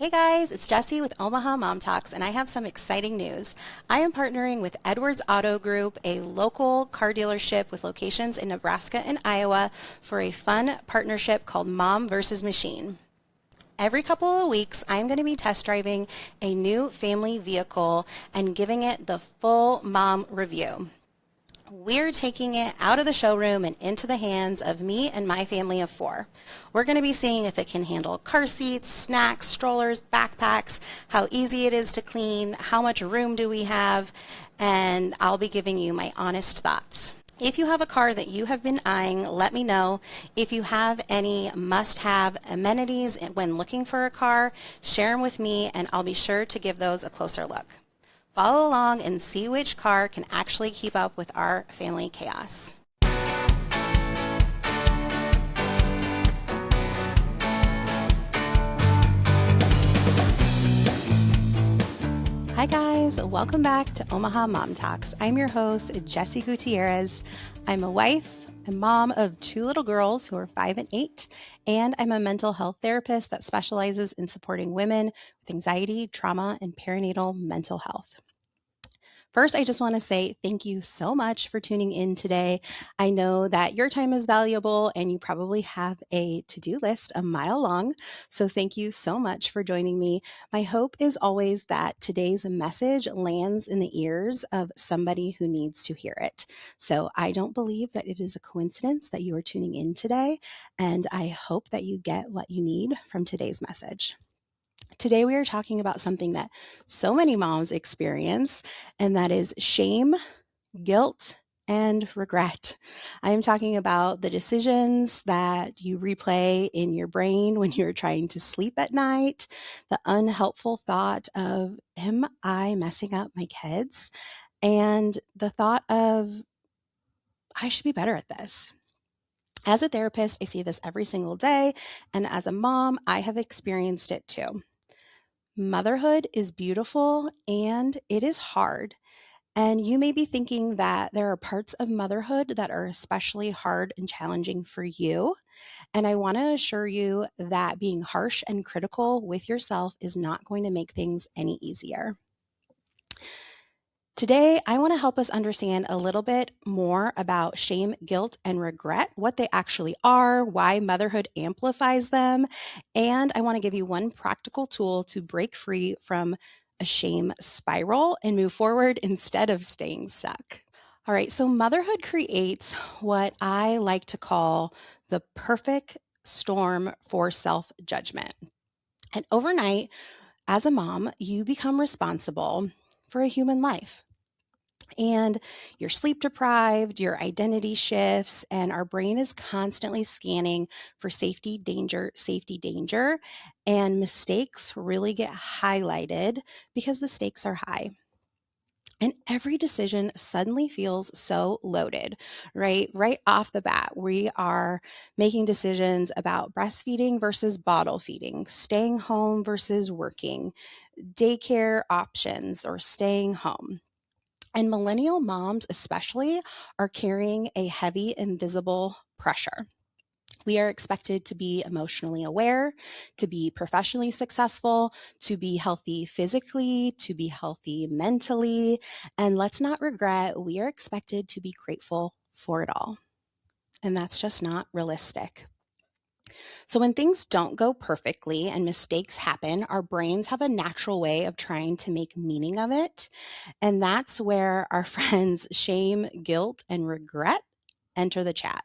Hey guys, it's Jessie with Omaha Mom Talks, and I have some exciting news. I am partnering with Edwards Auto Group, a local car dealership with locations in Nebraska and Iowa, for a fun partnership called Mom versus Machine. Every couple of weeks, I'm going to be test driving a new family vehicle and giving it the full mom review. We're taking it out of the showroom and into the hands of me and my family of four. We're going to be seeing if it can handle car seats, snacks, strollers, backpacks, how easy it is to clean, how much room do we have, and I'll be giving you my honest thoughts. If you have a car that you have been eyeing, let me know. If you have any must-have amenities when looking for a car, share them with me and I'll be sure to give those a closer look. Follow along and see which car can actually keep up with our family chaos. Hi guys, welcome back to Omaha Mom Talks. I'm your host, Jessie Gutierrez. I'm a wife, a mom of two little girls who are 5 and 8, and I'm a mental health therapist that specializes in supporting women with anxiety, trauma, and perinatal mental health. First, I just want to say thank you so much for tuning in today. I know that your time is valuable and you probably have a to-do list a mile long. So thank you so much for joining me. My hope is always that today's message lands in the ears of somebody who needs to hear it. So I don't believe that it is a coincidence that you are tuning in today, and I hope that you get what you need from today's message. Today, we are talking about something that so many moms experience, and that is shame, guilt, and regret. I am talking about the decisions that you replay in your brain when you're trying to sleep at night, the unhelpful thought of, am I messing up my kids? And the thought of, I should be better at this. As a therapist, I see this every single day, and as a mom, I have experienced it too. Motherhood is beautiful and it is hard. And you may be thinking that there are parts of motherhood that are especially hard and challenging for you. And I want to assure you that being harsh and critical with yourself is not going to make things any easier. Today, I want to help us understand a little bit more about shame, guilt, and regret, what they actually are, why motherhood amplifies them, and I want to give you one practical tool to break free from a shame spiral and move forward instead of staying stuck. All right, so motherhood creates what I like to call the perfect storm for self-judgment. And overnight, as a mom, you become responsible for a human life. And you're sleep deprived, your identity shifts, and our brain is constantly scanning for safety, danger, and mistakes really get highlighted because the stakes are high. And every decision suddenly feels so loaded, right? Right off the bat, we are making decisions about breastfeeding versus bottle feeding, staying home versus working, daycare options, or staying home. And millennial moms, especially, are carrying a heavy, invisible pressure. We are expected to be emotionally aware, to be professionally successful, to be healthy physically, to be healthy mentally. And let's not regret, we are expected to be grateful for it all. And that's just not realistic. So, when things don't go perfectly and mistakes happen, our brains have a natural way of trying to make meaning of it. And that's where our friends shame, guilt, and regret enter the chat.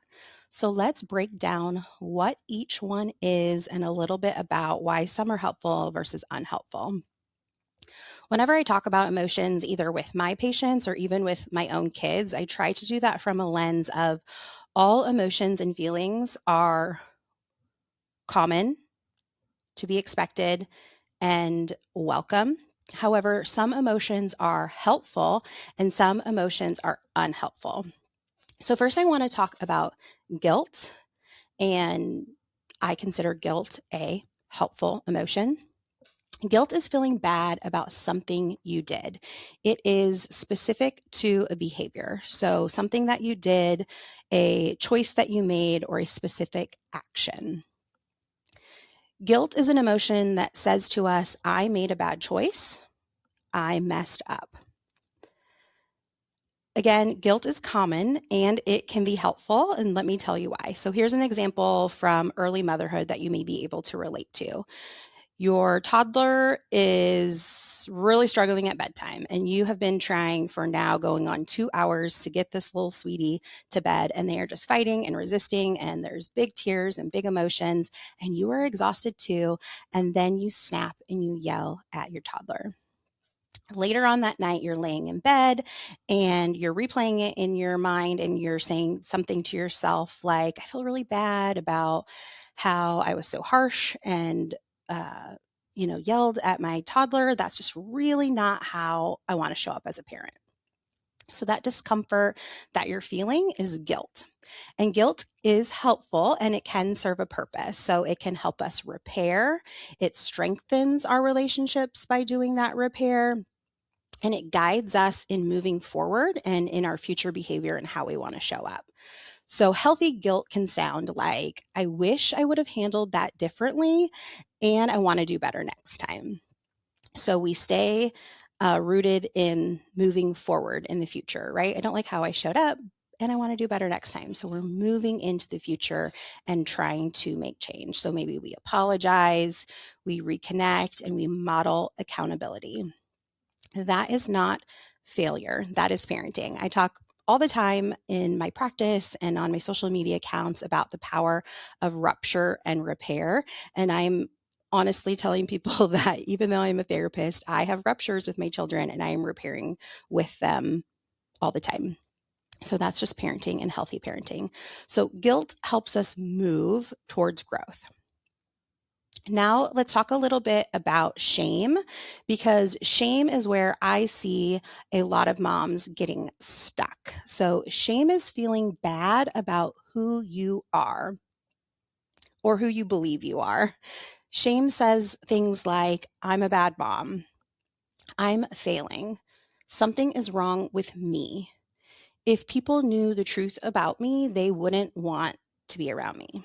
So, let's break down what each one is and a little bit about why some are helpful versus unhelpful. Whenever I talk about emotions, either with my patients or even with my own kids, I try to do that from a lens of all emotions and feelings are common, to be expected, and welcome. However, some emotions are helpful and some emotions are unhelpful. So, first, I want to talk about guilt, and I consider guilt a helpful emotion. Guilt is feeling bad about something you did. It is specific to a behavior. So, something that you did, a choice that you made, or a specific action. Guilt is an emotion that says to us, I made a bad choice. I messed up. Again, guilt is common and it can be helpful, and let me tell you why. So here's an example from early motherhood that you may be able to relate to. Your toddler is really struggling at bedtime, and you have been trying for now going on 2 hours to get this little sweetie to bed, and they are just fighting and resisting, and there's big tears and big emotions, and you are exhausted too. And then you snap and you yell at your toddler. Later on that night, you're laying in bed and you're replaying it in your mind, and you're saying something to yourself like, I feel really bad about how I was so harsh and, uh, yelled at my toddler. That's just really not how I want to show up as a parent. So, that discomfort that you're feeling is guilt. And guilt is helpful and it can serve a purpose. So, it can help us repair, it strengthens our relationships by doing that repair, and it guides us in moving forward and in our future behavior and how we want to show up. So, healthy guilt can sound like, I wish I would have handled that differently, and I want to do better next time. So, we stay rooted in moving forward in the future, right? I don't like how I showed up, and I want to do better next time. So, we're moving into the future and trying to make change. So, maybe we apologize, we reconnect, and we model accountability. That is not failure. That is parenting. I talk all the time in my practice and on my social media accounts about the power of rupture and repair. And I'm honestly telling people that even though I'm a therapist, I have ruptures with my children and I am repairing with them all the time. So that's just parenting and healthy parenting. So guilt helps us move towards growth. Now, let's talk a little bit about shame, because shame is where I see a lot of moms getting stuck. So, shame is feeling bad about who you are or who you believe you are. Shame says things like, I'm a bad mom, I'm failing, something is wrong with me. If people knew the truth about me, they wouldn't want to be around me.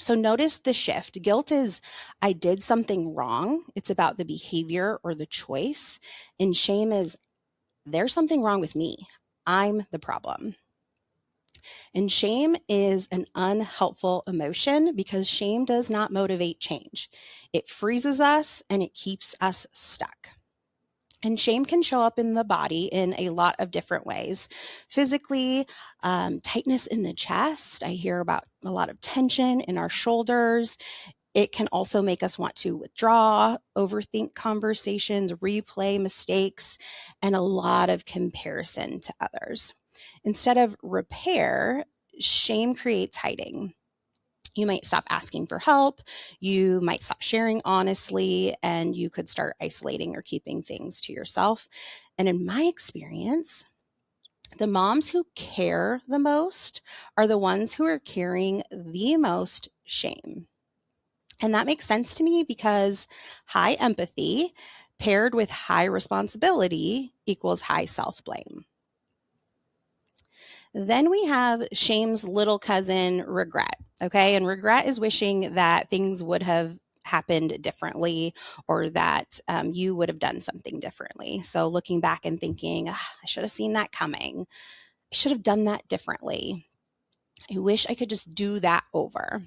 So notice the shift. Guilt is, I did something wrong. It's about the behavior or the choice. And shame is, there's something wrong with me. I'm the problem. And shame is an unhelpful emotion because shame does not motivate change. It freezes us and it keeps us stuck. And shame can show up in the body in a lot of different ways. Physically, tightness in the chest. I hear about a lot of tension in our shoulders. It can also make us want to withdraw, overthink conversations, replay mistakes, and a lot of comparison to others. Instead of repair, shame creates hiding. You might stop asking for help, you might stop sharing honestly, and you could start isolating or keeping things to yourself. And in my experience, the moms who care the most are the ones who are carrying the most shame. And that makes sense to me because high empathy paired with high responsibility equals high self blame. Then we have shame's little cousin, regret. Okay. And regret is wishing that things would have happened differently, or that you would have done something differently. So looking back and thinking, I should have seen that coming. I should have done that differently. I wish I could just do that over.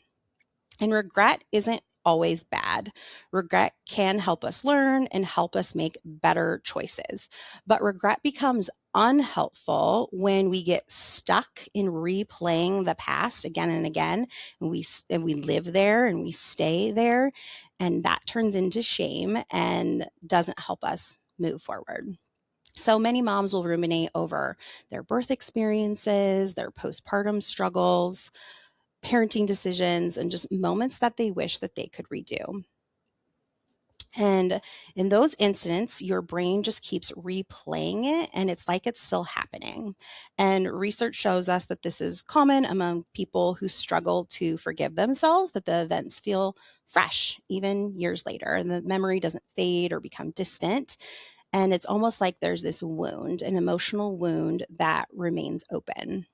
And regret isn't always bad. Regret can help us learn and help us make better choices. But regret becomes unhelpful when we get stuck in replaying the past again and again, and we live there and we stay there, and that turns into shame and doesn't help us move forward. So many moms will ruminate over their birth experiences, their postpartum struggles, parenting decisions, and just moments that they wish that they could redo. And in those incidents, your brain just keeps replaying it and it's like it's still happening. And research shows us that this is common among people who struggle to forgive themselves, that the events feel fresh even years later and the memory doesn't fade or become distant. And it's almost like there's this wound, an emotional wound that remains open.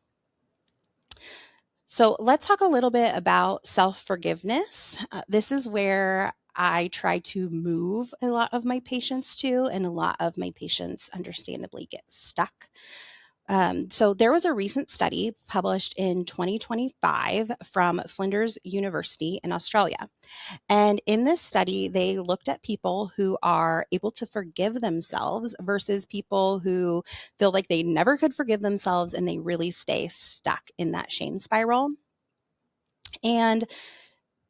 So let's talk a little bit about self-forgiveness. This is where I try to move a lot of my patients to, and a lot of my patients understandably get stuck. So there was a recent study published in 2025 from Flinders University in Australia. And in this study, they looked at people who are able to forgive themselves versus people who feel like they never could forgive themselves and they really stay stuck in that shame spiral. And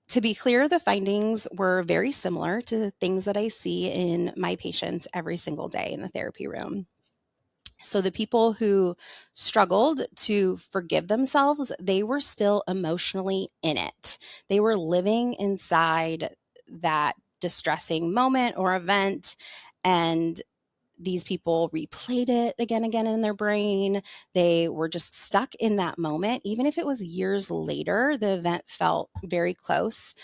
to be clear, the findings were very similar to the things that I see in my patients every single day in the therapy room. So the people who struggled to forgive themselves, they were still emotionally in it. They were living inside that distressing moment or event, and these people replayed it again and again in their brain. They were just stuck in that moment. Even if it was years later, the event felt very close,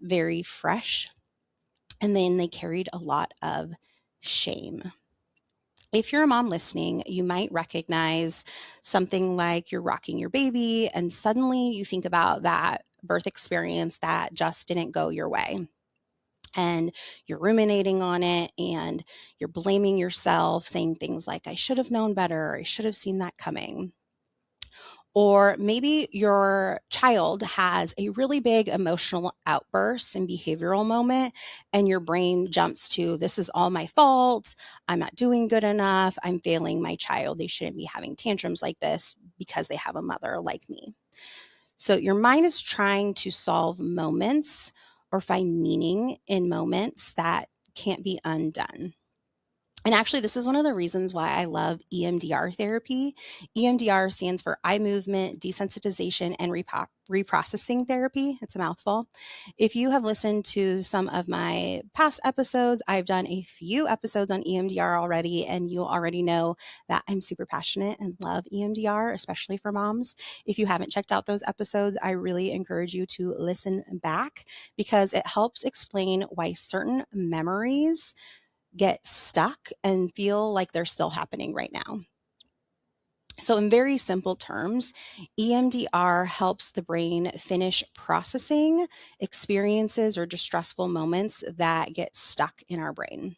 very fresh. And then they carried a lot of shame. If you're a mom listening, you might recognize something like you're rocking your baby, and suddenly you think about that birth experience that just didn't go your way. And you're ruminating on it and you're blaming yourself, saying things like, I should have known better, I should have seen that coming. Or maybe your child has a really big emotional outburst and behavioral moment, and your brain jumps to, this is all my fault. I'm not doing good enough. I'm failing my child. They shouldn't be having tantrums like this because they have a mother like me. So your mind is trying to solve moments or find meaning in moments that can't be undone. And actually, this is one of the reasons why I love EMDR therapy. EMDR stands for eye movement, desensitization, and reprocessing therapy. It's a mouthful. If you have listened to some of my past episodes, I've done a few episodes on EMDR already, and you'll already know that I'm super passionate and love EMDR, especially for moms. If you haven't checked out those episodes, I really encourage you to listen back because it helps explain why certain memories get stuck and feel like they're still happening right now. So, in very simple terms, EMDR helps the brain finish processing experiences or distressful moments that get stuck in our brain.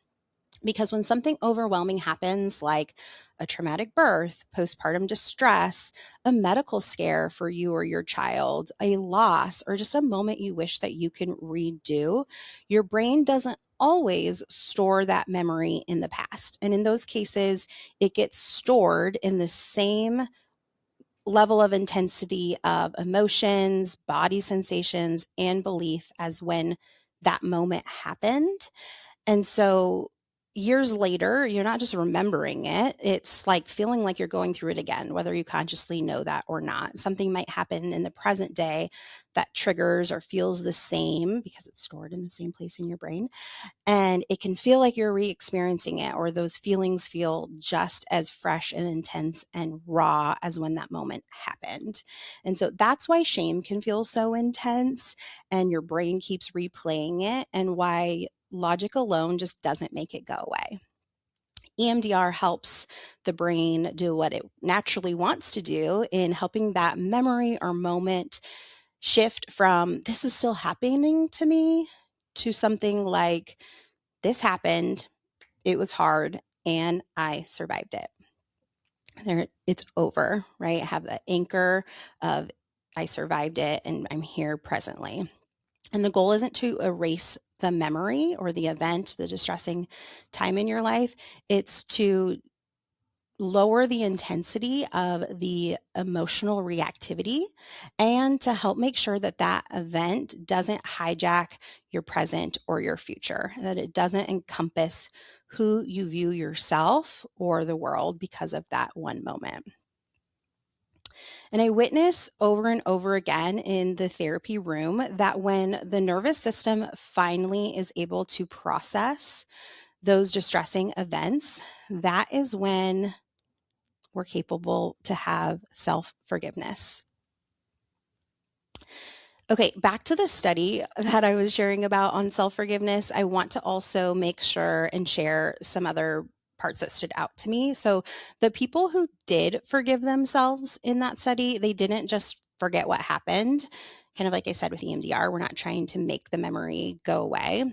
Because when something overwhelming happens, like a traumatic birth, postpartum distress, a medical scare for you or your child, a loss, or just a moment you wish that you can redo, your brain doesn't always store that memory in the past. And in those cases, it gets stored in the same level of intensity of emotions, body sensations, and belief as when that moment happened. And so years later, you're not just remembering it, it's like feeling like you're going through it again, whether you consciously know that or not. Something might happen in the present day that triggers or feels the same because it's stored in the same place in your brain. And it can feel like you're re experiencing it, or those feelings feel just as fresh and intense and raw as when that moment happened. And so that's why shame can feel so intense and your brain keeps replaying it, and why logic alone just doesn't make it go away. EMDR helps the brain do what it naturally wants to do in helping that memory or moment shift from, this is still happening to me, to something like, this happened, it was hard, and I survived it. There, it's over, right? I have the anchor of, I survived it and I'm here presently. And the goal isn't to erase the memory or the event, the distressing time in your life. It's to lower the intensity of the emotional reactivity and to help make sure that that event doesn't hijack your present or your future, that it doesn't encompass who you view yourself or the world because of that one moment. And I witness over and over again in the therapy room that when the nervous system finally is able to process those distressing events, that is when we're capable to have self-forgiveness. Okay, back to the study that I was sharing about on self-forgiveness. I want to also make sure and share some other parts that stood out to me. So the people who did forgive themselves in that study, they didn't just forget what happened. Kind of like I said with EMDR, we're not trying to make the memory go away.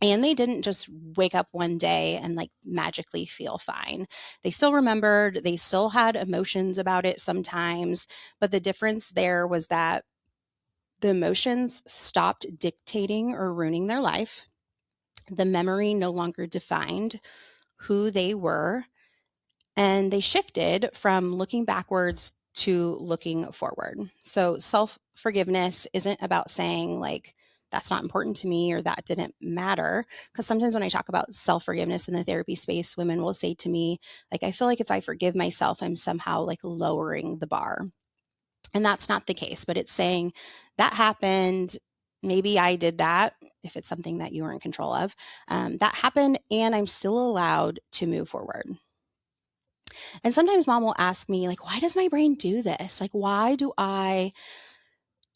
And they didn't just wake up one day and like magically feel fine. They still remembered, they still had emotions about it sometimes, but the difference there was that the emotions stopped dictating or ruining their life. The memory no longer defined who they were, and they shifted from looking backwards to looking forward. So self forgiveness isn't about saying, like, that's not important to me or that didn't matter. Because sometimes when I talk about self forgiveness in the therapy space, women will say to me, like, I feel like if I forgive myself, I'm somehow like lowering the bar. And that's not the case, but it's saying that happened. Maybe I did that if it's something that you were in control of. That happened, and I'm still allowed to move forward. And sometimes mom will ask me, like, why does my brain do this? Like, why do I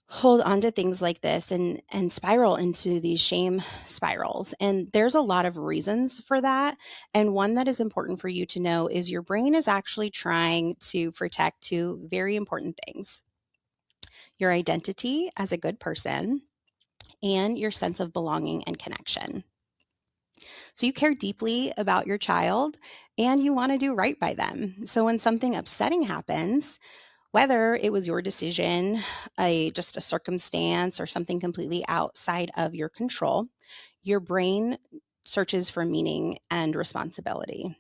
hold on to things like this and spiral into these shame spirals? And there's a lot of reasons for that. And one that is important for you to know is your brain is actually trying to protect two very important things: your identity as a good person and your sense of belonging and connection. So you care deeply about your child and you want to do right by them. So when something upsetting happens, whether it was your decision, just a circumstance, or something completely outside of your control, your brain searches for meaning and responsibility.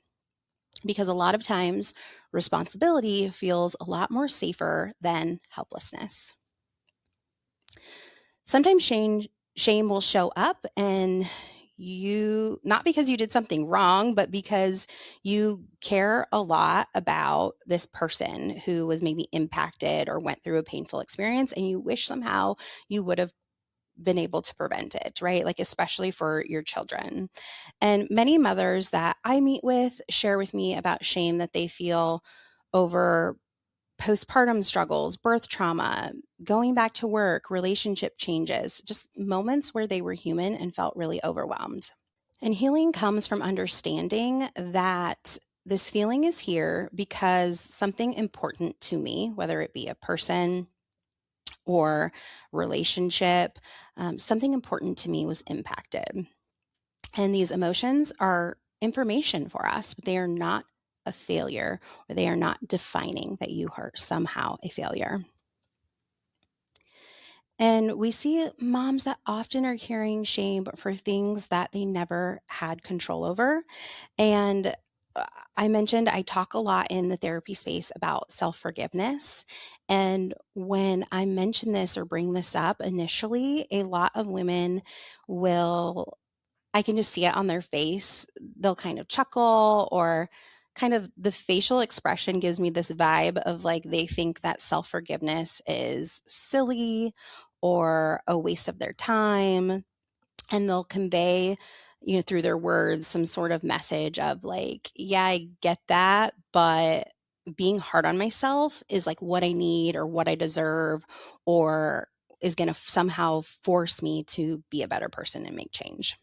Because a lot of times, responsibility feels a lot more safer than helplessness. Sometimes shame will show up, and you, not because you did something wrong, but because you care a lot about this person who was maybe impacted or went through a painful experience, and you wish somehow you would have been able to prevent it, right? Like, especially for your children. And many mothers that I meet with share with me about shame that they feel over postpartum struggles, birth trauma, going back to work, relationship changes, just moments where they were human and felt really overwhelmed. And healing comes from understanding that this feeling is here because something important to me, whether it be a person or relationship, something important to me was impacted. And these emotions are information for us, but they are not a failure, or they are not defining that you are somehow a failure. And we see moms that often are carrying shame for things that they never had control over. And uh, I mentioned I talk a lot in the therapy space about self forgiveness. And when I mention this or bring this up initially, a lot of women will, I can just see it on their face. They'll kind of chuckle, or kind of the facial expression gives me this vibe of like they think that self forgiveness is silly or a waste of their time. And they'll convey, through their words, some sort of message of like, yeah, I get that, but being hard on myself is like what I need or what I deserve, or is going to somehow force me to be a better person and make change.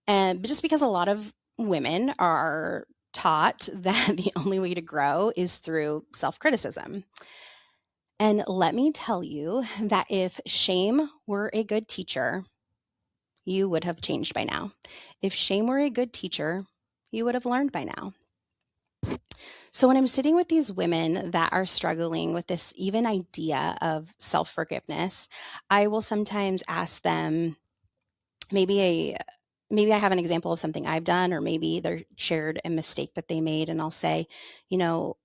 And just because a lot of women are taught that the only way to grow is through self criticism. And let me tell you that if shame were a good teacher, you would have changed by now. If shame were a good teacher, you would have learned by now. So when I'm sitting with these women that are struggling with this even idea of self forgiveness, I will sometimes ask them, maybe a maybe I have an example of something I've done, or maybe they're shared a mistake that they made, and I'll say, you know,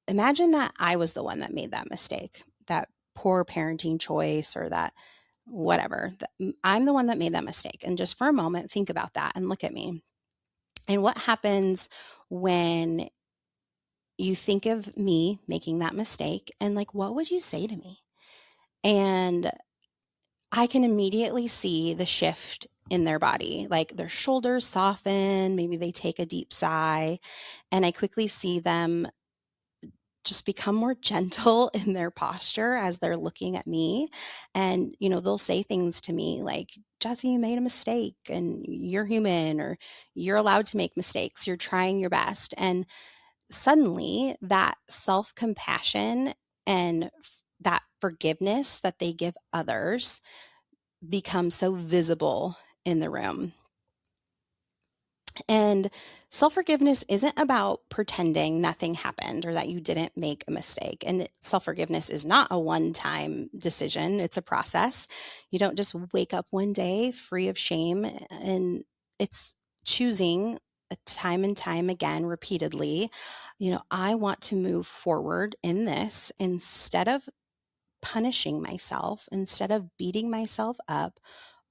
imagine that I was the one that made that mistake, that poor parenting choice, or that whatever. I'm the one that made that mistake. And just for a moment, think about that and look at me. And what happens when you think of me making that mistake, and like, what would you say to me? And I can immediately see the shift in their body, like their shoulders soften, maybe they take a deep sigh, and I quickly see them just become more gentle in their posture as they're looking at me. And, they'll say things to me like, Jesse, you made a mistake and you're human, or you're allowed to make mistakes. You're trying your best. And suddenly that self compassion and that forgiveness that they give others becomes so visible in the room. And self forgiveness isn't about pretending nothing happened or that you didn't make a mistake. And self forgiveness is not a one time decision, it's a process. You don't just wake up one day free of shame, and it's choosing time and time again, repeatedly. I want to move forward in this instead of punishing myself, instead of beating myself up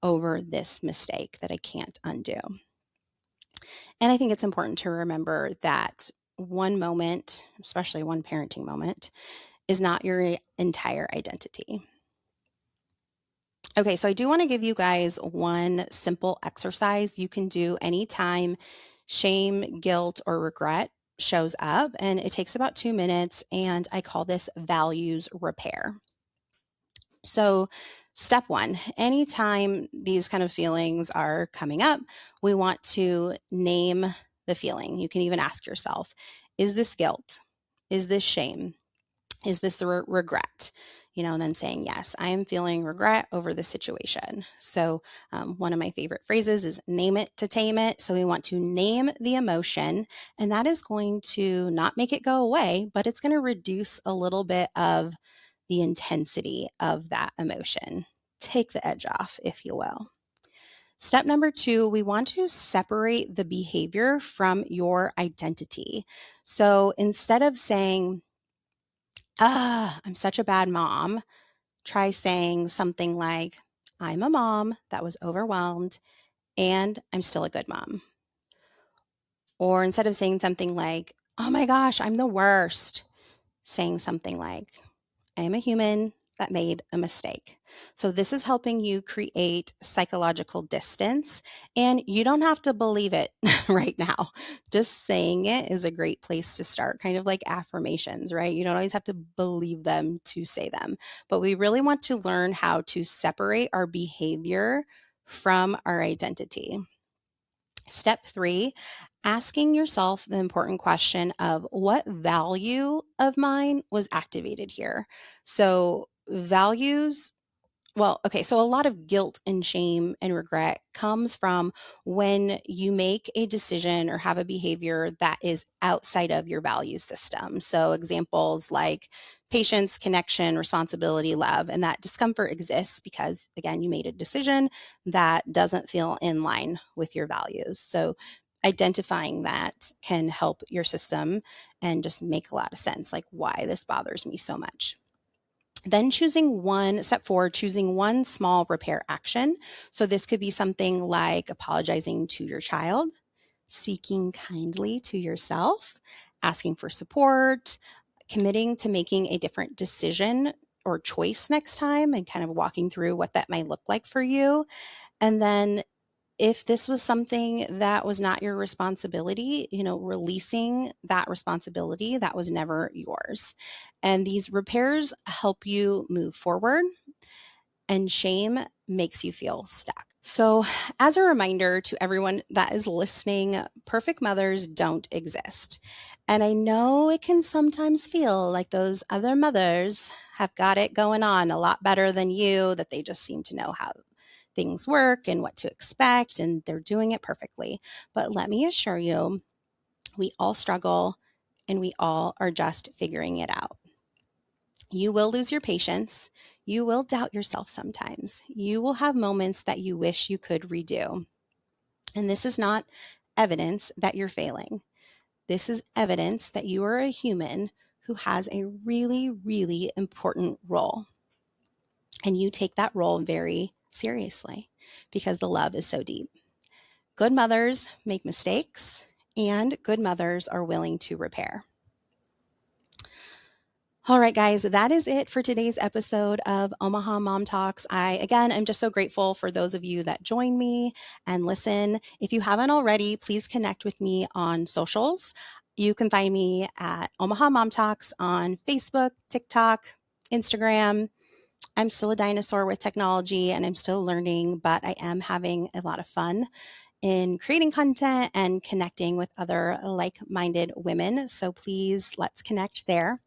over this mistake that I can't undo. And I think it's important to remember that one moment, especially one parenting moment, is not your entire identity. Okay, so I do want to give you guys one simple exercise you can do anytime shame, guilt, or regret shows up. And it takes about 2 minutes. And I call this values repair. So, step one, anytime these kind of feelings are coming up, we want to name the feeling. You can even ask yourself, is this guilt? Is this shame? Is this the regret? And then saying, yes, I am feeling regret over the situation. So, one of my favorite phrases is name it to tame it. So, we want to name the emotion, and that is going to not make it go away, but it's going to reduce a little bit of the intensity of that emotion. Take the edge off, if you will. Step number 2, we want to separate the behavior from your identity. So instead of saying, I'm such a bad mom, try saying something like, I'm a mom that was overwhelmed and I'm still a good mom. Or instead of saying something like, oh my gosh, I'm the worst, saying something like, I am a human that made a mistake. So this is helping you create psychological distance, and you don't have to believe it right now. Just saying it is a great place to start, kind of like affirmations, right? You don't always have to believe them to say them, but we really want to learn how to separate our behavior from our identity. Step 3, asking yourself the important question of what value of mine was activated here. So, values, well, okay, so a lot of guilt and shame and regret comes from when you make a decision or have a behavior that is outside of your value system. So, examples like patience, connection, responsibility, love, and that discomfort exists because, again, you made a decision that doesn't feel in line with your values. So, identifying that can help your system and just make a lot of sense, like why this bothers me so much. Then step 4, choosing one small repair action. So this could be something like apologizing to your child, speaking kindly to yourself, asking for support, committing to making a different decision or choice next time, and kind of walking through what that might look like for you. And then if this was something that was not your responsibility, releasing that responsibility that was never yours. And these repairs help you move forward, and shame makes you feel stuck. So, as a reminder to everyone that is listening, perfect mothers don't exist. And I know it can sometimes feel like those other mothers have got it going on a lot better than you, that they just seem to know how things work and what to expect, and they're doing it perfectly. But let me assure you, we all struggle and we all are just figuring it out. You will lose your patience. You will doubt yourself sometimes. You will have moments that you wish you could redo. And this is not evidence that you're failing. This is evidence that you are a human who has a really, really important role. And you take that role very seriously because the love is so deep. Good mothers make mistakes, and good mothers are willing to repair. All right, guys, that is it for today's episode of Omaha Mom Talks. I'm just so grateful for those of you that join me and listen. If you haven't already, please connect with me on socials. You can find me at Omaha Mom Talks on Facebook, TikTok, Instagram. I'm still a dinosaur with technology and I'm still learning, but I am having a lot of fun in creating content and connecting with other like-minded women. So please, let's connect there.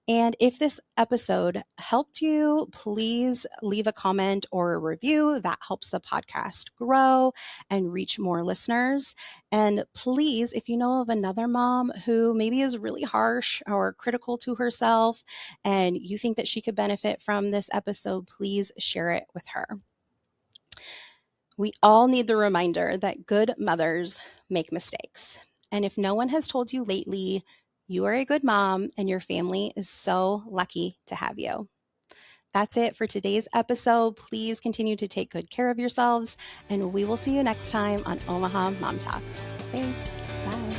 And if this episode helped you, please leave a comment or a review. That helps the podcast grow and reach more listeners. And please, if you know of another mom who maybe is really harsh or critical to herself and you think that she could benefit from this episode, please share it with her. We all need the reminder that good mothers make mistakes. And if no one has told you lately, you are a good mom and your family is so lucky to have you. That's it for today's episode. Please continue to take good care of yourselves, and we will see you next time on Omaha Mom Talks. Thanks. Bye.